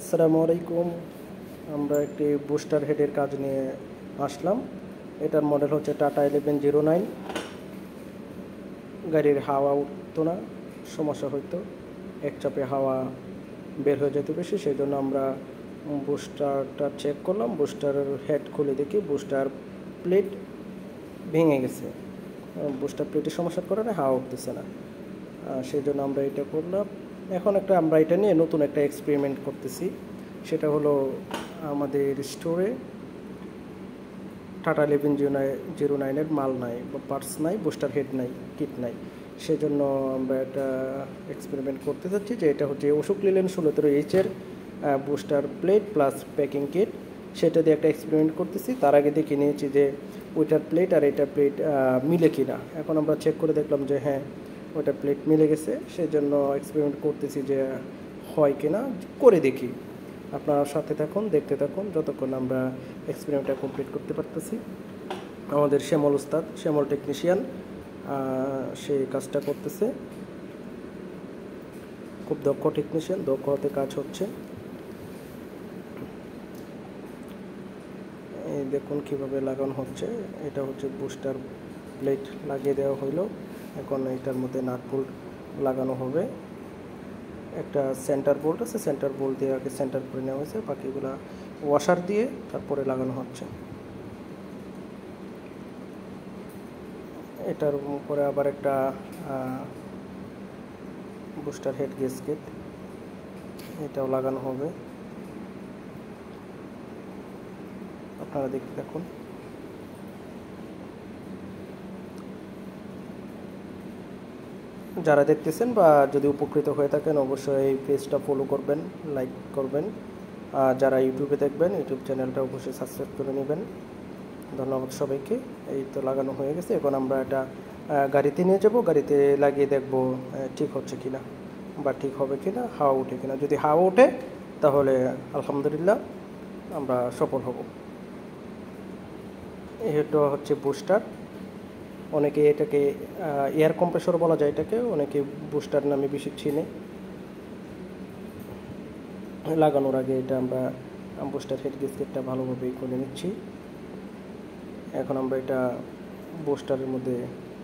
আসসালামু আলাইকুম। আমরা একটি বুস্টার হেডের কাজ নিয়ে আসলাম। এটার মডেল হচ্ছে টাটা 1109। গাড়ির হাওয়া উঠতো না, সমস্যা হইতো, এক চাপে হাওয়া বের হয়ে যেত বেশি। সেই জন্য আমরা বুস্টারটা চেক করলাম। বুস্টারের হেড খুলে দেখি বুস্টার প্লেট ভেঙে গেছে। বুস্টার প্লেটের সমস্যার কারণে হাওয়া উঠতেছে না। সেই জন্য আমরা এটা করলাম। এখন আমরা এটা নিয়ে নতুন একটা এক্সপেরিমেন্ট করতেছি। সেটা হলো, আমাদের স্টোরে টাটা 1109-এর মাল নাই বা পার্টস নাই, বুস্টার হেড নাই, কিট নাই। সেই জন্য আমরা একটা এক্সপেরিমেন্ট করতে চাচ্ছি যে এটা হচ্ছে অশোক লেল্যান্ড 16-এর booster plate plus packing kit. সেটা দিয়ে একটা এক্সপেরিমেন্ট করতেছি। তার আগে দেখে নিয়েছি যে ওইটার প্লেট আর এটার প্লেট মিলে কিনা। এখন আমরা চেক করে দেখলাম যে হ্যাঁ, ওইটা প্লেট মিলে গেছে। সেই জন্য এক্সপেরিমেন্ট করতেছি যে হয় কিনা, করে দেখি। আপনারা সাথে থাকুন, দেখতে থাকুন যতক্ষণ আমরা এক্সপেরিমেন্টটা কমপ্লিট করতে পারতেছি। আমাদের শ্যামল উস্তাদ, শ্যামল টেকনিশিয়ান, সেই কাজটা করতেছে। খুব দক্ষ টেকনিশিয়ান, দক্ষ হাতে কাজ হচ্ছে। এই দেখুন কিভাবে লাগানো হচ্ছে। এটা হচ্ছে বুস্টার প্লেট লাগিয়ে দেওয়া হইলো। এখন এটার মধ্যে নাট বোল্ট লাগানো হবে। একটা সেন্টার বোল্ট আছে, সেন্টার বোল্ট দিয়ে আগে সেন্টার করে নেওয়া হয়েছে, বাকিগুলো ওয়াশার দিয়ে তারপরে লাগানো হচ্ছে। এটার উপরে আবার একটা বুস্টার হেড গ্যাসকেট, এটাও লাগানো হবে। আপনারা দেখতে থাকুন। যারা দেখতেছেন বা যদি উপকৃত হয়ে থাকেন অবশ্যই এই পেজটা ফলো করবেন, লাইক করবেন। যারা ইউটিউবে দেখবেন ইউটিউব চ্যানেলটা অবশ্যই সাবস্ক্রাইব করে নেবেন। ধন্যবাদ সবাইকে। এই তো লাগানো হয়ে গেছে। এখন আমরা এটা গাড়িতে নিয়ে যাব, গাড়িতে লাগিয়ে দেখব ঠিক হচ্ছে কিনা বা ঠিক হবে কিনা, হাওয়া ওঠে কিনা। যদি হাওয়া ওঠে তাহলে আলহামদুলিল্লাহ আমরা সফল হব। এটা হচ্ছে বুস্টার। অনেকে এটাকে এয়ার কম্প্রেসর বলা যায়, এটাকে অনেকে বুস্টার নামে বেশি চিনে। লাগানোর আগে এটা আমরা বুস্টার হেড গ্যাসকেটটা ভালোভাবে করে নিচ্ছি। এখন আমরা এটা বুস্টারের মধ্যে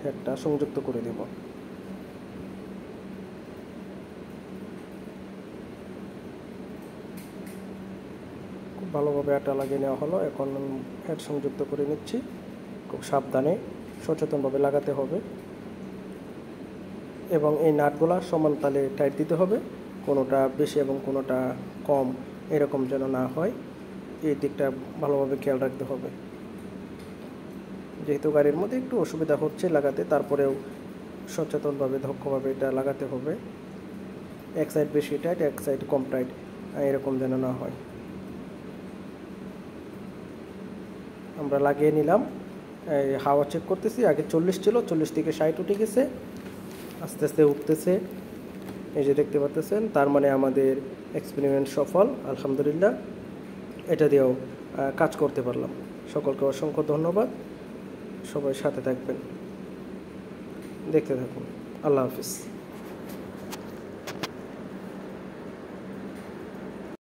হেডটা সংযুক্ত করে দেব। খুব ভালোভাবে এটা লাগিয়ে নেওয়া হলো। এখন হেড সংযুক্ত করে নিচ্ছি। খুব সাবধানে সচেতনভাবে লাগাতে হবে এবং এই নাটগুলা সমান তালে টাইট দিতে হবে। কোনোটা বেশি এবং কোনোটা কম এরকম যেন না হয়, এই দিকটা ভালোভাবে খেয়াল রাখতে হবে। যেহেতু গাড়ির মধ্যে একটু অসুবিধা হচ্ছে লাগাতে, তারপরেও সচেতনভাবে দক্ষভাবে এটা লাগাতে হবে। এক সাইড বেশি টাইট, এক সাইড কম টাইট, এরকম যেন না হয়। আমরা লাগিয়ে নিলাম। হাওয়া চেক করতেছি। আগে 40 ছিল, 40 থেকে 60 উঠে গেছে, আস্তে আস্তে উঠতেছে। এই যে দেখতে পাচ্ছেন, তার মানে আমাদের এক্সপেরিমেন্ট সফল আলহামদুলিল্লাহ। এটা দিয়েও কাজ করতে পারলাম। সকলকে অসংখ্য ধন্যবাদ। সবাই সাথে থাকবেন, দেখতে থাকুন। আল্লাহ হাফিজ।